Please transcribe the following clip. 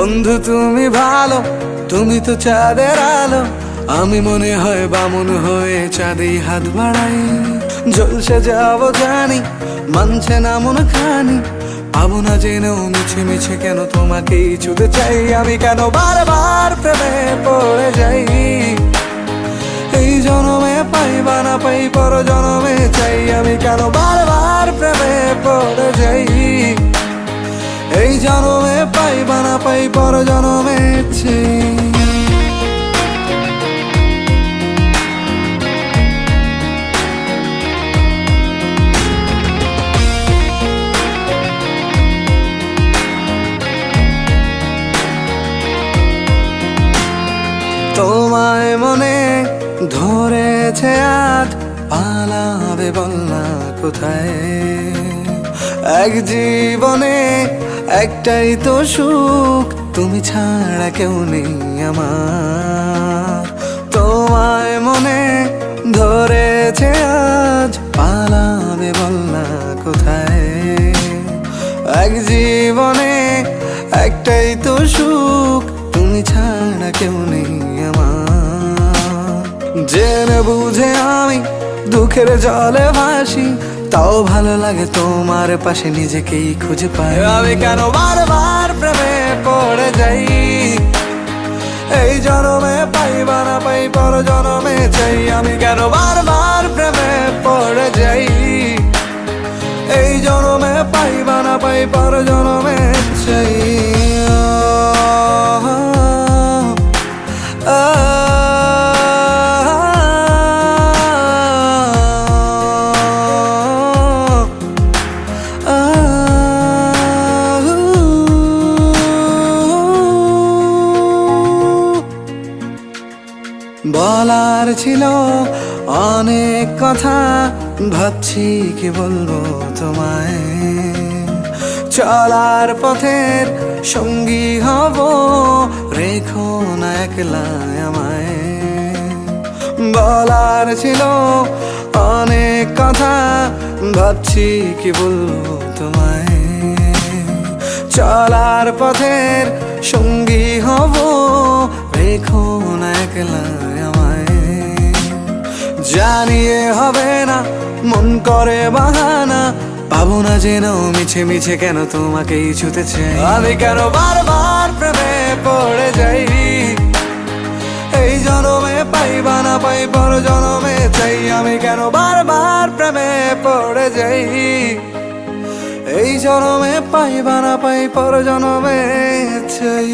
বন্ধু তুমি ভালো, তুমি তো চাঁদের আলো। আমি মনে হয় বামুন হয়ে চাঁদেই হাত বাড়াই। ঝলসে যাবো জানি, মানছে না মন খানি। পাবো না জেনেও মিছে মিছে কেন তোমাকেই ছুতে চাই। আমি কেন বারবার প্রেমে পড়ে যাই। এই জনমে পাই বা না পাই, পর জনমে চাই। আমি কেন বারবার প্রেমে পড়ে যাই। এই জনমে পাই বা না পাই, পর জনমে চাই। তোমায় মনে ধরেছে আজ, পালাবে বল না কোথায়। এক জীবনে একটাই তো সুখ, তুমি ছাড়া কেউ নেই আমার। তোমায় মনে ধরেছে আজ, পালাবে বল না কোথায়। এক জীবনে একটাই তো সুখ, তুমি ছাড়া কেউ নেই আমার। জেনে বুঝে আমি দুঃখের জলে ভাসি, তাও ভালো লাগে তোমার পাশে নিজেকেই খুঁজে পাই। আমি কেন বারবার প্রেমে পড়ে যাই। এই জনমে পাই বা না পাই, পর জনমে চাই। আমি কেন বারবার প্রেমে পড়ে যাই। এই জনমে পাই বা না পাই, পর জনমে চাই। বলার ছিল অনেক কথা, ভাবছি কি বলবো তোমায়। চলার পথের সঙ্গী হব, রেখো না একলা আমায়। বলার ছিল অনেক কথা, ভাবছি কি বলবো তোমায়। চলার পথের সঙ্গী হব, রেখো না একলা আমায়। জানিয়ে হবে না, মন করে বাহানা। পাবো না জেনেও মিছে মিছে কেন তোমাকেই ছুতে চাই। আমি কেন বারবার প্রেমে পড়ে যাই। এই জনমে পাই বা না পাই, পর জনমে চাই। আমি কেন বারবার প্রেমে পড়ে যাই। এই জনমে পাই বা না পাই, পর জনমে চাই।